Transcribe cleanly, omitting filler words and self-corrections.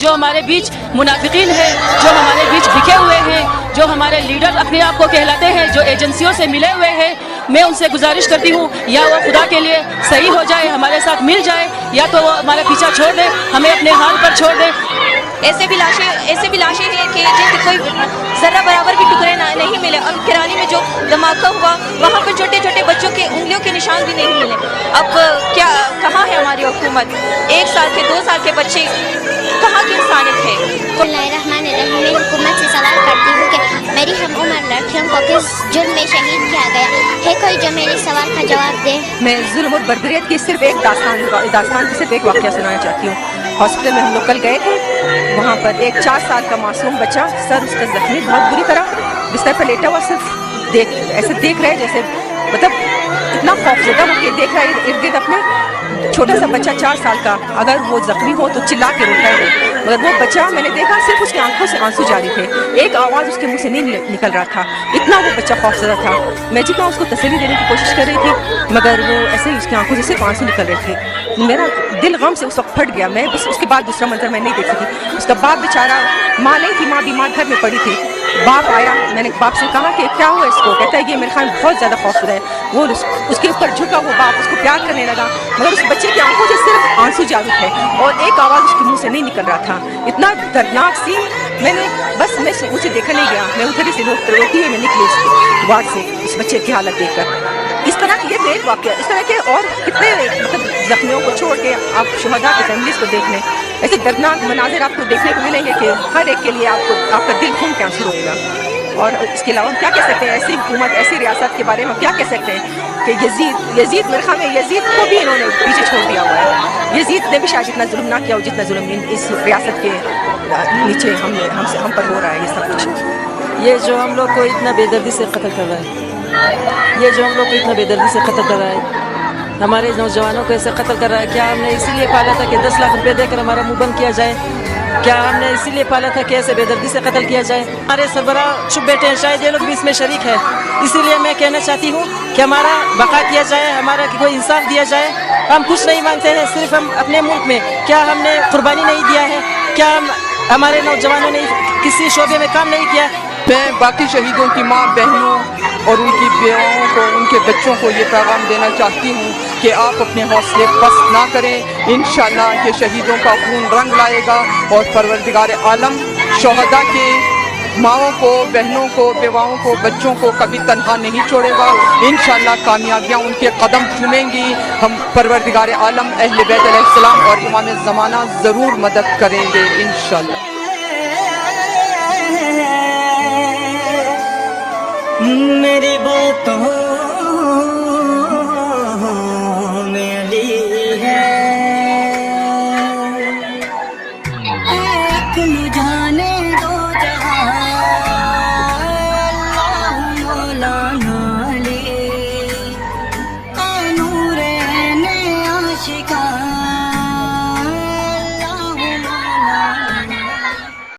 जो हमारे बीच मुनाफिकीन हैं, जो हमारे बीच बिके हुए हैं, जो हमारे लीडर अपने आप को कहलाते हैं, जो एजेंसियों से मिले हुए हैं, मैं उनसे गुजारिश करती हूँ या वो खुदा के लिए सही हो जाए, हमारे साथ मिल जाए, या तो वो हमारा पीछा छोड़ दे, हमें अपने हाल पर छोड़ दे। ऐसे भी लाशें हैं कि जिनके कोई ज़रा बराबर भी टुकड़े नहीं मिले। अब किरानी में जो धमाका हुआ वहाँ पर छोटे छोटे बच्चों के उंगलियों के निशान भी नहीं मिले। अब कहाँ है हमारी हुकूमत? 1 साल के 2 साल के बच्चे कहाँ की इंसानियत है? बिस्मिल्लाहिर्रहमानिर्रहीम। मैं हुकूमत से सवाल करती हूँ कि मेरी हम उम्र लड़कियों को किस जुर्म में शहीद किया गया है, कोई जो मेरे सवाल का जवाब दे। मैं जुल्म और बर्बरियत की सिर्फ एक दास्तान की सिर्फ एक वाक़या सुनाना चाहती हूँ। हॉस्पिटल में हम लोग कल गए थे, वहाँ पर एक 4 साल का मासूम बच्चा, सर उसका जख्मी बहुत बुरी तरह, बिस्तर पर लेटा हुआ, सिर्फ ऐसे देख रहे जैसे मतलब इतना खौफजदा वो कि देख रहा है इर्द गिर्द अपने छोटा सा बच्चा 4 साल का, अगर वो जख्मी हो तो चिल्ला के रोता है, मगर वो बच्चा मैंने देखा सिर्फ उसकी आंखों से आंसू जारी थे, एक आवाज़ उसके मुंह से नहीं निकल रहा था, इतना वो बच्चा खौफजदा था। मैं जितना उसको तसल्ली देने की कोशिश कर रही थी मगर वो ऐसे ही उसकी आंखों से सिर्फ आंसू निकल रहे थे। मेरा दिल गम से उस वक्त फट गया। मैं बस उसके बाद दूसरा मंजर मैं नहीं देख सकी। उसका बाप बेचारा, माँ नहीं थी, माँ बीमार घर में पड़ी थी, बाप आया, मैंने बाप से कहा कि क्या हुआ इसको, कहता है कि मेरे ख्याल बहुत ज़्यादा खौफजदा है। वो उसके ऊपर झुका, वो बाप उसको प्यार करने लगा, मगर उस बच्चे की आंखों से सिर्फ आंसू जारी थे और एक आवाज़ उसके मुंह से नहीं निकल रहा था। इतना दर्दनाक सीन, मैं उसे देखा नहीं गया, मैं उधर से रोती हुई मैं निकली उस वार्ड से उस बच्चे की हालत देखकर। इस तरह की ये तो एक वाक़या, इस तरह के और कितने मतलब जख्मियों को छोड़ के आप शुहदा की फैमिलीज़ को देख लें, ऐसे दर्दनाक मनाजिर आपको देखने को मिलेंगे कि हर एक के लिए आपका दिल खून के आंसू रोएगा। और इसके अलावा हम क्या कह सकते हैं, ऐसी हुकूमत, ऐसी रियासत के बारे में क्या कह सकते हैं कि यजीद मेरे ख्याल में यजीद को भी इन्होंने पीछे छोड़ दिया हुआ है। यजीद ने भी शायद इतना जुल्म ना किया हो जितना जुल्म इस रियासत के नीचे हम पर हो रहा है। ये सब कुछ, ये जो हम लोग को इतना बेदर्दी से कत्ल कर रहा है, ये जो हम लोग को इतना बेदर्दी से कत्ल कर रहा है, हमारे नौजवानों को ऐसे कत्ल कर रहा है, क्या हमने इसीलिए पाला था कि 10 लाख रुपए देकर हमारा मुंह बंद किया जाए? क्या हमने इसीलिए पाला था कि ऐसे बेदर्दी से कत्ल किया जाए? हमारे सरबरा चुप बैठे हैं, शायद ये लोग भी इसमें शरीक है। इसीलिए मैं कहना चाहती हूँ कि हमारा बका किया जाए, हमारा कोई इंसाफ दिया जाए। हम कुछ नहीं मांगते हैं, सिर्फ हम अपने मुल्क में क्या हमने कुर्बानी नहीं दिया है, क्या हमारे नौजवानों ने किसी शोबे में काम नहीं किया? मैं बाकी शहीदों की माँ बहनों और उनकी बेवाओं को, उनके बच्चों को ये पैगाम देना चाहती हूँ कि आप अपने हौसले पस्त ना करें। इंशाअल्लाह ये शहीदों का खून रंग लाएगा और परवरदिगार आलम शोहदा के माँओं को, बहनों को, बेवाओं को, बच्चों को कभी तन्हा नहीं छोड़ेगा। इंशाअल्लाह कामयाबियाँ उनके कदम चूमेंगी। हम परवरदिगार आलम अहले बैत अलैहिस्सलाम और इमाम ज़माना ज़रूर मदद करेंगे इंशाअल्लाह। मेरी बातों में अली है, एक